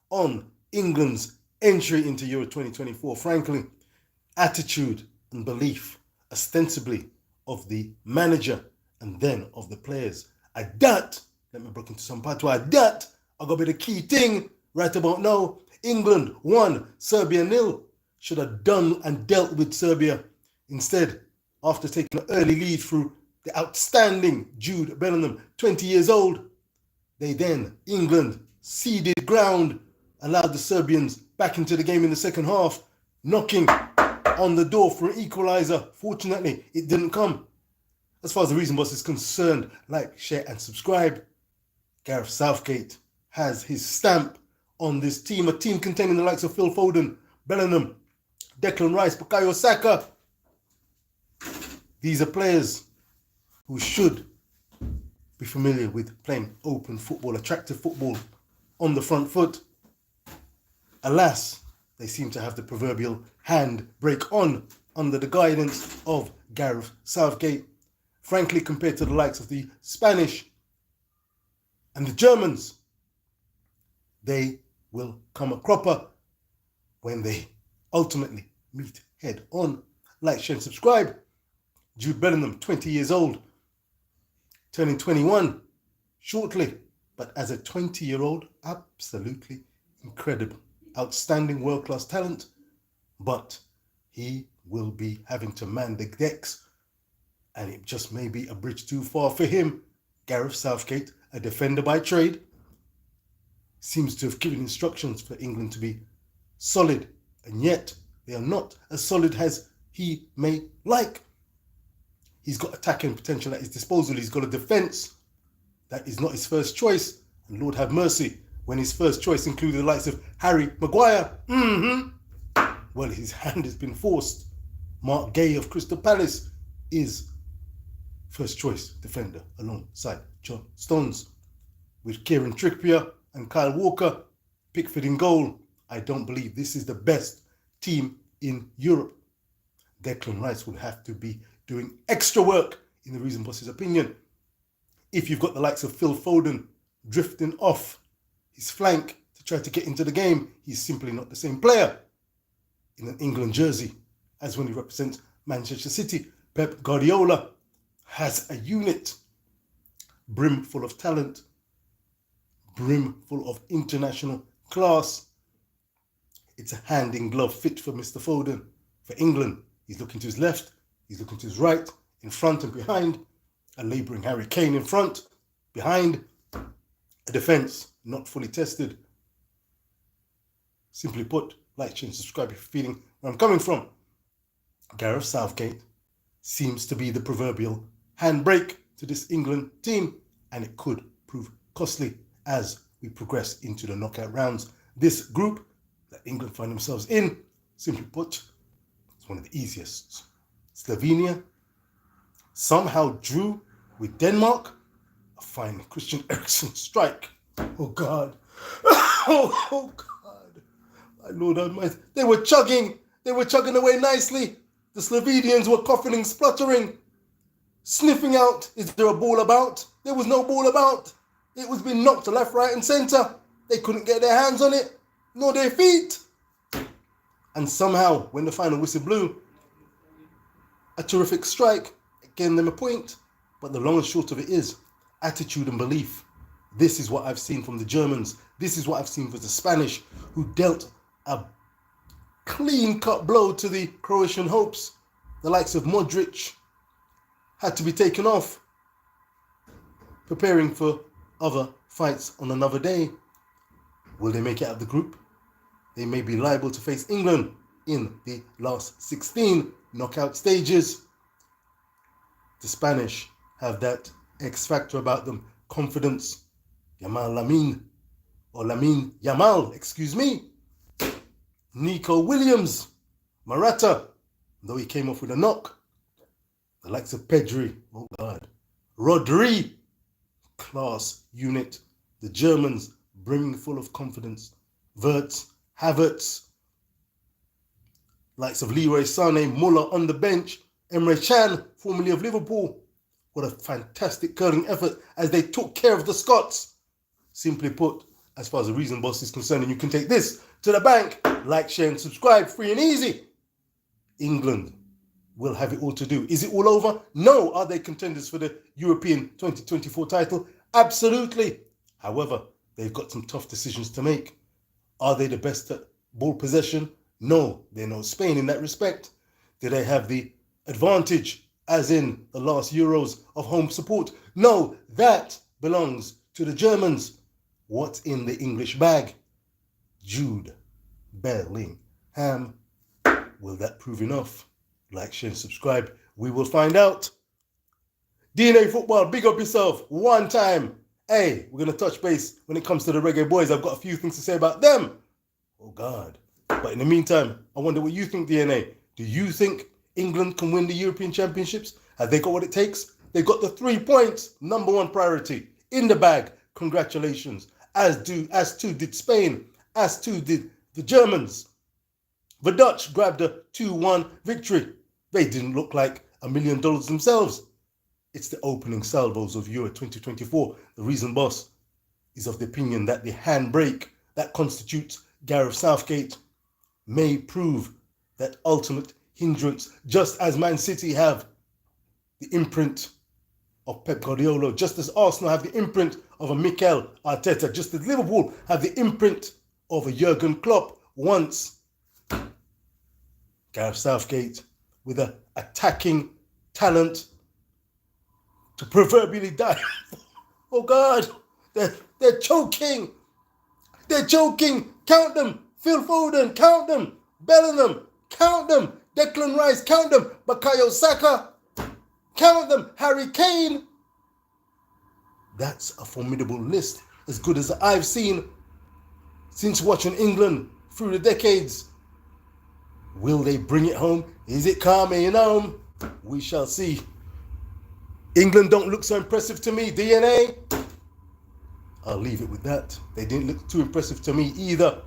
on England's entry into Euro 2024. Frankly, attitude and belief, ostensibly of the manager and then of the players. Let me break into some part where I got to be the key thing right about now. England 1, Serbia 0. Should have done and dealt with Serbia. Instead, after taking an early lead through the outstanding Jude Bellingham, 20 years old, England, ceded ground, allowed the Serbians back into the game in the second half, knocking on the door for an equaliser. Fortunately, it didn't come. As far as the Reason Boss is concerned, like, share and subscribe. Gareth Southgate has his stamp on this team, a team containing the likes of Phil Foden, Bellingham, Declan Rice, Bukayo Saka. These are players who should be familiar with playing open football, attractive football on the front foot. Alas, they seem to have the proverbial handbrake on under the guidance of Gareth Southgate. Frankly, compared to the likes of the Spanish and the Germans, they will come a cropper when they ultimately meet head on. Like, share and subscribe. Jude Bellingham, 20 years old, turning 21 shortly, but as a 20-year-old, absolutely incredible. Outstanding world-class talent, but he will be having to man the decks, and it just may be a bridge too far for him. Gareth Southgate, a defender by trade, seems to have given instructions for England to be solid, and yet they are not as solid as he may like. He's got attacking potential at his disposal. He's got a defence that is not his first choice, and Lord have mercy, when his first choice included the likes of Harry Maguire. Well, his hand has been forced. Mark Gay of Crystal Palace is first choice defender alongside John Stones. With Kieran Trippier and Kyle Walker, Pickford in goal, I don't believe this is the best team in Europe. Declan Rice will have to be doing extra work, in the Reason Boss's opinion. If you've got the likes of Phil Foden drifting off his flank to try to get into the game, he's simply not the same player in an England jersey as when he represents Manchester City. Pep Guardiola has a unit brim full of talent, brim full of international class. It's a hand in glove fit for Mr. Foden. For England, he's looking to his left, he's looking to his right, in front and behind, a labouring Harry Kane in front, behind, a defence not fully tested. Simply put, like, share and subscribe if you're feeling where I'm coming from. Gareth Southgate seems to be the proverbial handbrake to this England team, and it could prove costly as we progress into the knockout rounds. This group that England find themselves in, simply put, is one of the easiest. Slovenia somehow drew with Denmark. A fine Christian Eriksen strike. Oh God. Oh God. My Lord Almighty. They were chugging away nicely. The Slovenians were coughing and spluttering, sniffing out, is there a ball about? There was no ball about. It was being knocked to left, right and centre. They couldn't get their hands on it, nor their feet. And somehow, when the final whistle blew, a terrific strike, getting them a point. But the long and short of it is, attitude and belief. This is what I've seen from the Germans. This is what I've seen from the Spanish, who dealt a clean-cut blow to the Croatian hopes. The likes of Modric had to be taken off, preparing for other fights on another day. Will they make it out of the group? They may be liable to face England in the last 16 knockout stages. The Spanish have that X factor about them, confidence. Lamine Yamal, Nico Williams, Morata, though he came off with a knock. The likes of Pedri, oh God, Rodri, class unit. The Germans brimming full of confidence. Wirtz, Havertz, likes of Leroy Sané, Muller on the bench, Emre Can, formerly of Liverpool. What a fantastic curling effort as they took care of the Scots. Simply put, as far as the Reason Boss is concerned, and you can take this to the bank. Like, share, and subscribe, free and easy. England will have it all to do. Is it all over? No. Are they contenders for the European 2024 title? Absolutely. However, they've got some tough decisions to make. Are they the best at ball possession? No. They're no Spain in that respect. Do they have the advantage, as in the last Euros, of home support? No. That belongs to the Germans. What's in the English bag? Jude Bellingham. Will that prove enough? Like, share, and subscribe. We will find out. DNA Football, big up yourself. One time. Hey, we're going to touch base when it comes to the Reggae Boys. I've got a few things to say about them. Oh, God. But in the meantime, I wonder what you think, DNA. Do you think England can win the European Championships? Have they got what it takes? They've got the 3 points. Number one priority. In the bag. Congratulations. As too did Spain. As too did the Germans. The Dutch grabbed a 2-1 victory. They didn't look like $1 million themselves. It's the opening salvos of Euro 2024. The Reason Boss is of the opinion that the handbrake that constitutes Gareth Southgate may prove that ultimate hindrance, just as Man City have the imprint of Pep Guardiola, just as Arsenal have the imprint of a Mikel Arteta, just as Liverpool have the imprint of a Jurgen Klopp once. Gareth Southgate with an attacking talent to proverbially die. Oh God, they're choking. They're choking. Count them. Phil Foden, count them. Bellingham, count them. Declan Rice, count them. Bukayo Saka, count them. Harry Kane. That's a formidable list, as good as I've seen since watching England through the decades. Will they bring it home? Is it coming home? We shall see. England don't look so impressive to me, DNA. I'll leave it with that. They didn't look too impressive to me either.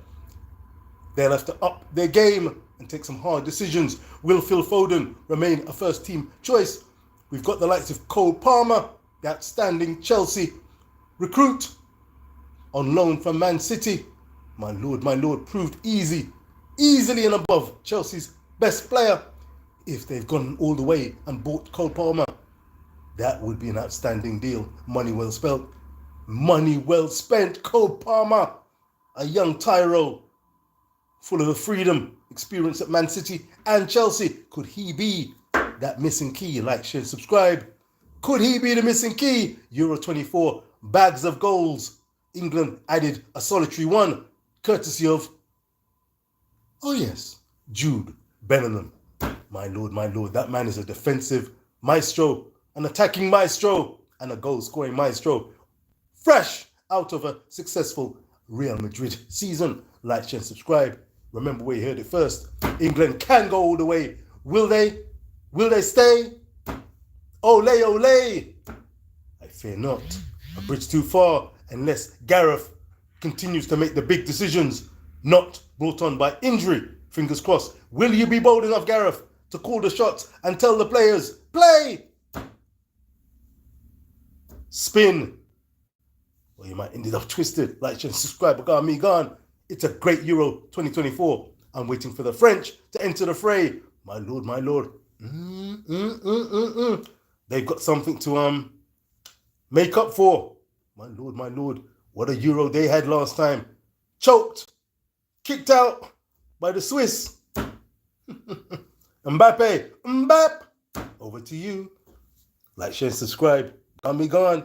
They'll have to up their game and take some hard decisions. Will Phil Foden remain a first team choice? We've got the likes of Cole Palmer, the outstanding Chelsea recruit, on loan from Man City. My lord, proved easily and above Chelsea's best player. If they've gone all the way and bought Cole Palmer, that would be an outstanding deal. Money well spent. Money well spent. Cole Palmer, a young Tyro, full of the freedom, experience at Man City and Chelsea. Could he be that missing key? Like, share, subscribe. Could he be the missing key? Euro 24, bags of goals. England added a solitary one, courtesy of, oh yes, Jude Bellingham. My lord, that man is a defensive maestro, an attacking maestro, and a goal-scoring maestro. Fresh out of a successful Real Madrid season. Like, share, and subscribe. Remember where you heard it first. England can go all the way. Will they? Will they stay? Ole, ole. I fear not. A bridge too far unless Gareth continues to make the big decisions, not brought on by injury. Fingers crossed. Will you be bold enough, Gareth, to call the shots and tell the players, play? Spin. Well, you might end it up twisted. Like, share, and subscribe. I got me gone. It's a great Euro 2024. I'm waiting for the French to enter the fray. My lord. They've got something to make up for. My lord. What a Euro they had last time. Choked. Kicked out by the Swiss. Mbappe. Over to you. Like, share, and subscribe. Got me gone.